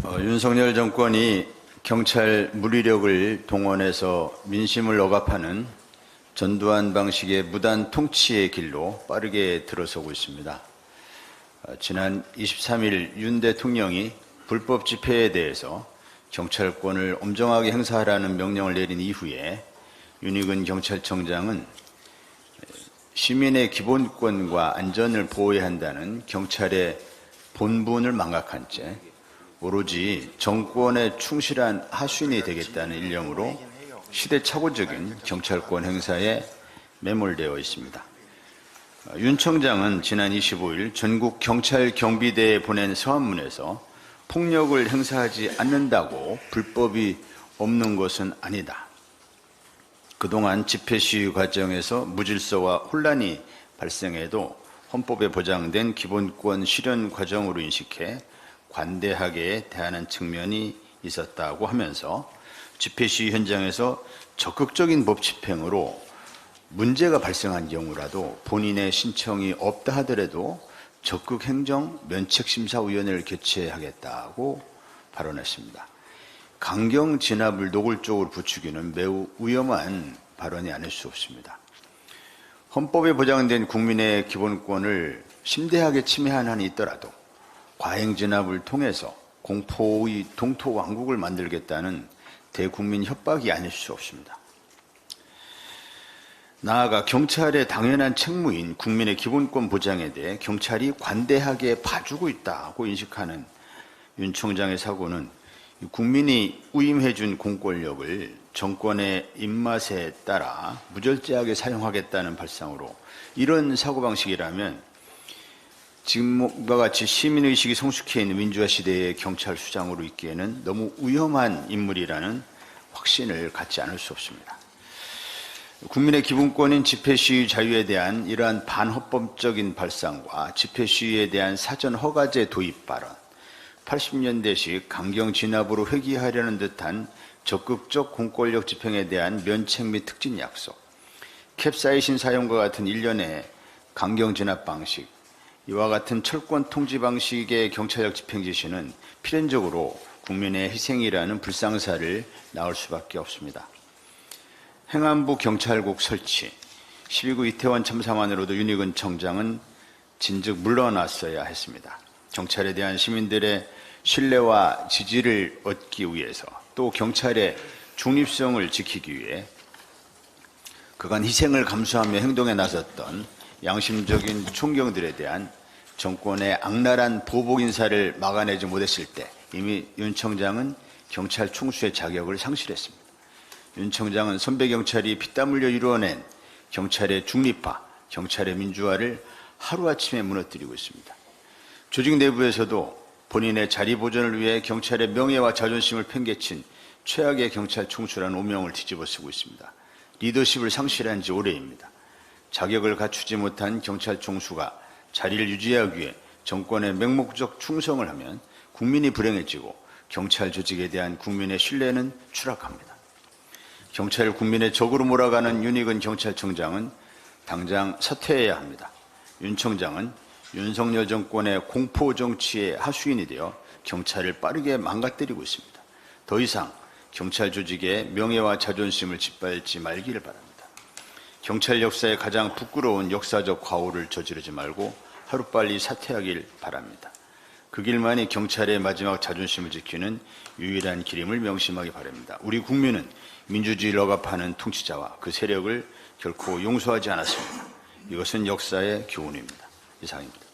윤석열 정권이 경찰 물리력을 동원해서 민심을 억압하는 전두환 방식의 무단 통치의 길로 빠르게 들어서고 있습니다. 지난 23일 윤 대통령이 불법 집회에 대해서 경찰권을 엄정하게 행사하라는 명령을 내린 이후에 윤익은 경찰청장은 시민의 기본권과 안전을 보호해야 한다는 경찰의 본분을 망각한 채 오로지 정권에 충실한 하수인이 되겠다는 일념으로 시대착오적인 경찰권 행사에 매몰되어 있습니다. 윤 청장은 지난 25일 전국 경찰 경비대에 보낸 서한문에서 폭력을 행사하지 않는다고 불법이 없는 것은 아니다. 그동안 집회 시위 과정에서 무질서와 혼란이 발생해도 헌법에 보장된 기본권 실현 과정으로 인식해 관대하게 대하는 측면이 있었다고 하면서 집회 시위 현장에서 적극적인 법 집행으로 문제가 발생한 경우라도 본인의 신청이 없다 하더라도 적극 행정 면책심사위원회를 개최하겠다고 발언했습니다. 강경 진압을 노골적으로 부추기는 매우 위험한 발언이 아닐 수 없습니다. 헌법에 보장된 국민의 기본권을 심대하게 침해한 한이 있더라도 과잉 진압을 통해서 공포의 동토 왕국을 만들겠다는 대국민 협박이 아닐 수 없습니다. 나아가 경찰의 당연한 책무인 국민의 기본권 보장에 대해 경찰이 관대하게 봐주고 있다고 인식하는 윤 총장의 사고는 국민이 위임해준 공권력을 정권의 입맛에 따라 무절제하게 사용하겠다는 발상으로, 이런 사고방식이라면 지금과 같이 시민의식이 성숙해 있는 민주화 시대의 경찰 수장으로 있기에는 너무 위험한 인물이라는 확신을 갖지 않을 수 없습니다. 국민의 기본권인 집회 시위 자유에 대한 이러한 반헌법적인 발상과 집회 시위에 대한 사전 허가제 도입 발언, 80년대식 강경 진압으로 회귀하려는 듯한 적극적 공권력 집행에 대한 면책 및 특진 약속, 캡사이신 사용과 같은 일련의 강경 진압 방식, 이와 같은 철권 통지 방식의 경찰력 집행 지시는 필연적으로 국민의 희생이라는 불상사를 낳을 수밖에 없습니다. 행안부 경찰국 설치, 12구 이태원 참사만으로도 윤익은 청장은 진즉 물러났어야 했습니다. 경찰에 대한 시민들의 신뢰와 지지를 얻기 위해서, 또 경찰의 중립성을 지키기 위해 그간 희생을 감수하며 행동에 나섰던 양심적인 총경들에 대한 정권의 악랄한 보복 인사를 막아내지 못했을 때 이미 윤 청장은 경찰 총수의 자격을 상실했습니다. 윤 청장은 선배 경찰이 피땀 흘려 이루어낸 경찰의 중립화, 경찰의 민주화를 하루아침에 무너뜨리고 있습니다. 조직 내부에서도 본인의 자리 보존을 위해 경찰의 명예와 자존심을 팽개친 최악의 경찰 총수라는 오명을 뒤집어쓰고 있습니다. 리더십을 상실한 지 오래입니다. 자격을 갖추지 못한 경찰 총수가 자리를 유지하기 위해 정권에 맹목적 충성을 하면 국민이 불행해지고 경찰 조직에 대한 국민의 신뢰는 추락합니다. 경찰을 국민의 적으로 몰아가는 윤익은 경찰청장은 당장 사퇴해야 합니다. 윤 청장은 윤석열 정권의 공포 정치의 하수인이 되어 경찰을 빠르게 망가뜨리고 있습니다. 더 이상 경찰 조직의 명예와 자존심을 짓밟지 말기를 바랍니다. 경찰 역사의 가장 부끄러운 역사적 과오를 저지르지 말고 하루빨리 사퇴하길 바랍니다. 그 길만이 경찰의 마지막 자존심을 지키는 유일한 길임을 명심하기 바랍니다. 우리 국민은 민주주의를 억압하는 통치자와 그 세력을 결코 용서하지 않았습니다. 이것은 역사의 교훈입니다. 이상입니다.